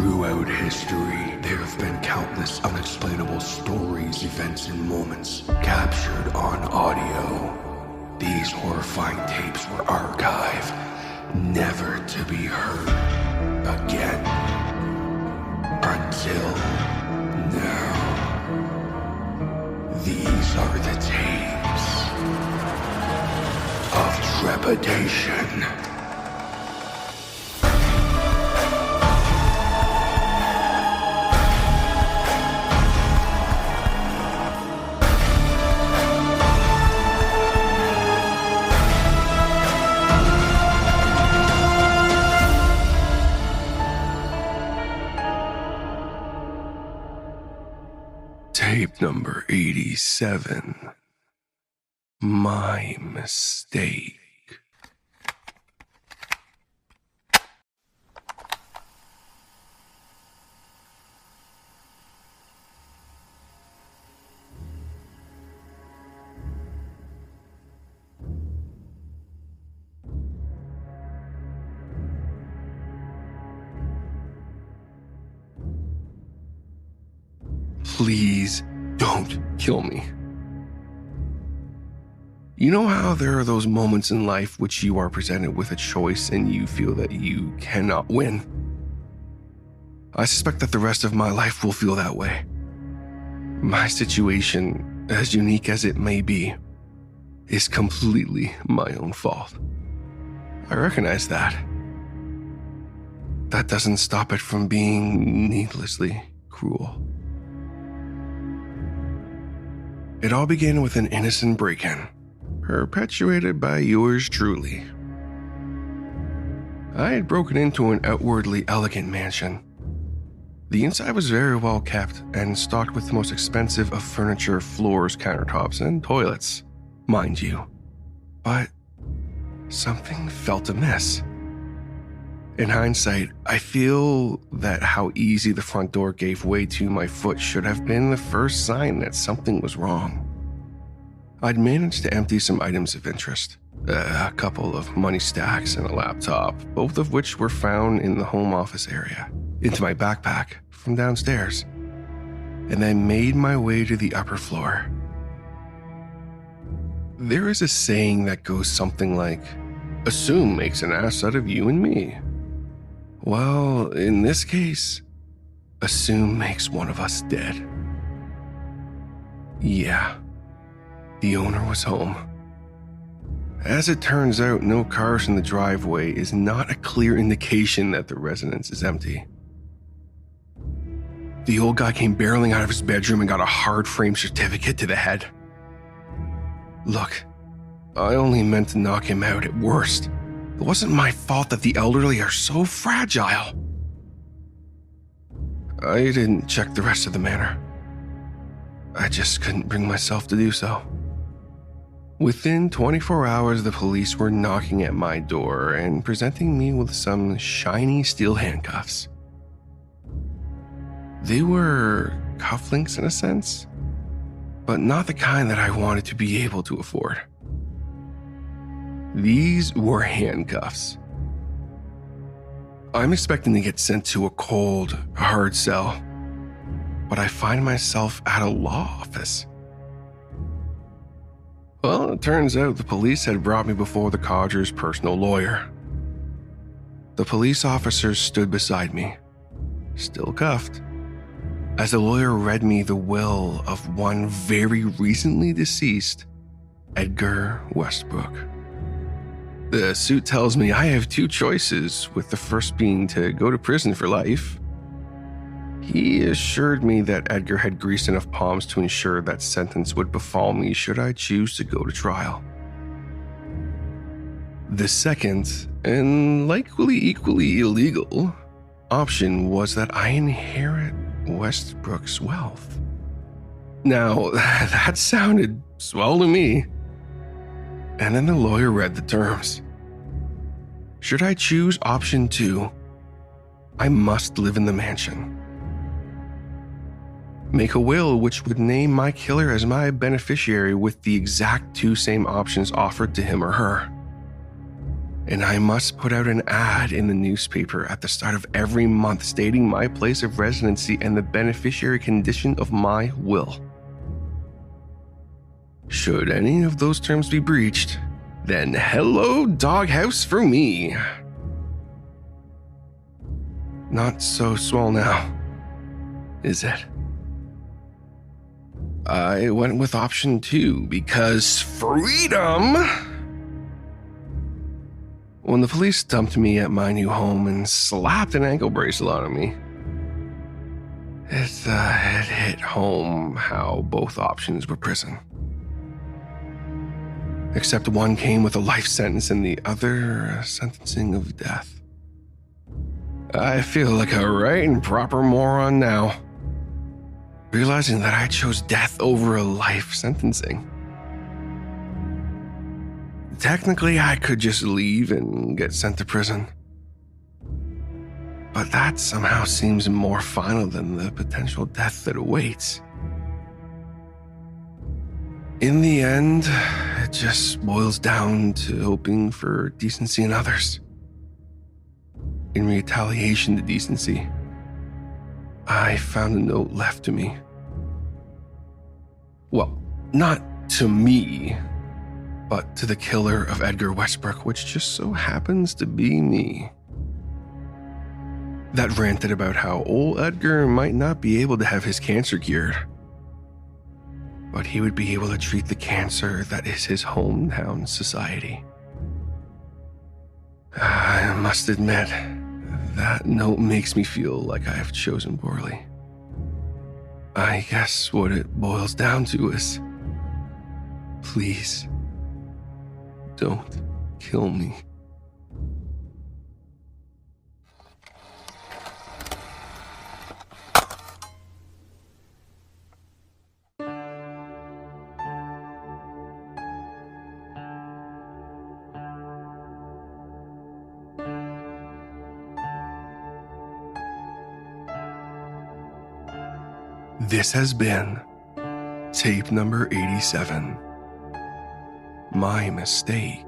Throughout history, there have been countless unexplainable stories, events, and moments captured on audio. These horrifying tapes were archived, never to be heard again. Until now. These are the tapes of trepidation. Tape number 87. My mistake. Please don't kill me. You know how there are those moments in life which you are presented with a choice and you feel that you cannot win? I suspect that the rest of my life will feel that way. My situation, as unique as it may be, is completely my own fault. I recognize that. That doesn't stop it from being needlessly cruel. It all began with an innocent break-in, perpetuated by yours truly. I had broken into an outwardly elegant mansion. The inside was very well kept and stocked with the most expensive of furniture, floors, countertops, and toilets, mind you. But something felt amiss. In hindsight, I feel that how easy the front door gave way to my foot should have been the first sign that something was wrong. I'd managed to empty some items of interest, a couple of money stacks and a laptop, both of which were found in the home office area, into my backpack from downstairs, and then made my way to the upper floor. There is a saying that goes something like, "Assume makes an ass out of you and me." Well, in this case, assume makes one of us dead. Yeah, the owner was home. As it turns out, no cars in the driveway is not a clear indication that the residence is empty. The old guy came barreling out of his bedroom and got a hard frame certificate to the head. Look, I only meant to knock him out at worst. It wasn't my fault that the elderly are so fragile. I didn't check the rest of the manor. I just couldn't bring myself to do so. Within 24 hours, the police were knocking at my door and presenting me with some shiny steel handcuffs. They were cufflinks in a sense, but not the kind that I wanted to be able to afford. These were handcuffs. I'm expecting to get sent to a cold, hard cell, but I find myself at a law office. Well, it turns out the police had brought me before the codger's personal lawyer. The police officers stood beside me, still cuffed, as the lawyer read me the will of one very recently deceased Edgar Westbrook. The suit tells me I have two choices, with the first being to go to prison for life. He assured me that Edgar had greased enough palms to ensure that sentence would befall me should I choose to go to trial. The second, and likely equally illegal, option was that I inherit Westbrook's wealth. Now, that sounded swell to me. And then the lawyer read the terms. Should I choose option 2, I must live in the mansion. Make a will which would name my killer as my beneficiary with the exact two same options offered to him or her. and I must put out an ad in the newspaper at the start of every month stating my place of residency and the beneficiary condition of my will. Should any of those terms be breached, then hello doghouse for me. Not so swell now, is it? I went with option 2 because freedom! When the police dumped me at my new home and slapped an ankle bracelet on me, it hit home how both options were prison. Except one came with a life sentence and the other a sentencing of death. I feel like a right and proper moron now, realizing that I chose death over a life sentencing. Technically, I could just leave and get sent to prison. But that somehow seems more final than the potential death that awaits. In the end, it just boils down to hoping for decency in others. In retaliation to decency, I found a note left to me. Well, not to me, but to the killer of Edgar Westbrook, which just so happens to be me. That ranted about how old Edgar might not be able to have his cancer cured, but he would be able to treat the cancer that is his hometown society. I must admit, that note makes me feel like I have chosen poorly. I guess what it boils down to is, please, don't kill me. This has been tape number 87, My Mistake,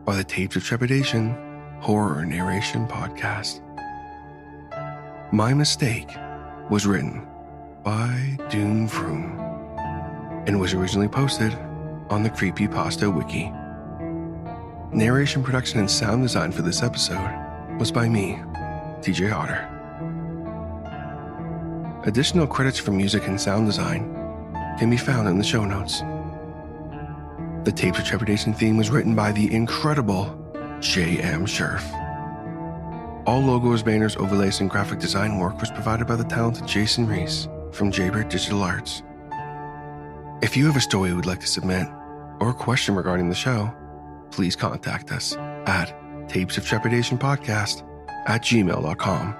by the Tapes of Trepidation Horror Narration Podcast. My Mistake was written by Doom Vroom and was originally posted on the Creepypasta Wiki. Narration, production, and sound design for this episode was by me, TJ Hodder. Additional credits for music and sound design can be found in the show notes. The Tapes of Trepidation theme was written by the incredible J.M. Scherf. All logos, banners, overlays, and graphic design work was provided by the talented Jason Reese from Jaybird Digital Arts. If you have a story you would like to submit or a question regarding the show, please contact us at tapesoftrepidation.podcast@gmail.com.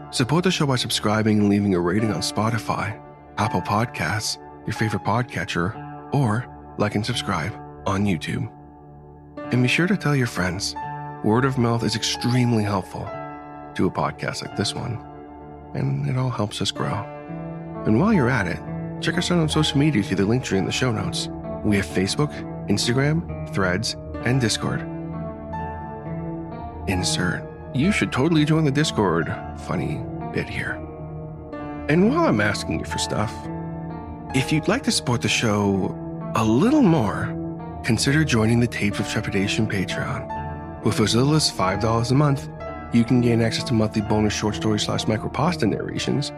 Support the show by subscribing and leaving a rating on Spotify, Apple Podcasts, your favorite podcatcher, or like and subscribe on YouTube. And be sure to tell your friends. Word of mouth is extremely helpful to a podcast like this one, and it all helps us grow. And while you're at it, check us out on social media through the link tree in the show notes. We have Facebook, Instagram, Threads, and Discord. Insert. You should totally join the Discord. Funny bit here. And while I'm asking you for stuff, if you'd like to support the show a little more, consider joining the Tapes of Trepidation Patreon. With as little as $5 a month, you can gain access to monthly bonus short stories / micropasta narrations,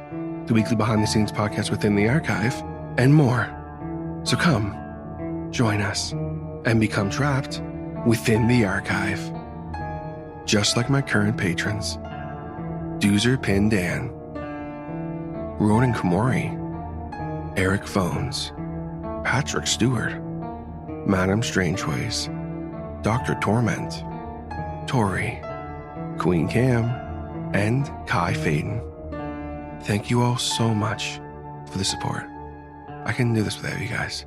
the weekly behind-the-scenes podcast within the archive, and more. So come, join us, and become trapped within the archive. Just like my current patrons, Doozer Pin Dan, Ronan Komori, Eric Phones, Patrick Stewart, Madam Strangeways, Dr. Torment, Tori, Queen Cam, and Kai Faden. Thank you all so much for the support. I couldn't do this without you guys.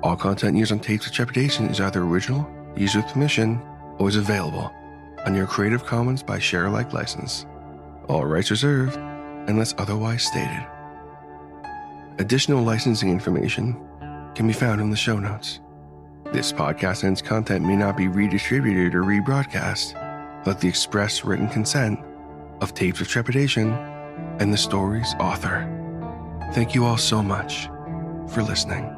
All content used on Tapes of Trepidation is either original, used with permission, or is available under your Creative Commons by Share Alike license. All rights reserved unless otherwise stated. Additional licensing information can be found in the show notes. This podcast and its content may not be redistributed or rebroadcast without the express written consent of Tapes of Trepidation and the story's author. Thank you all so much for listening.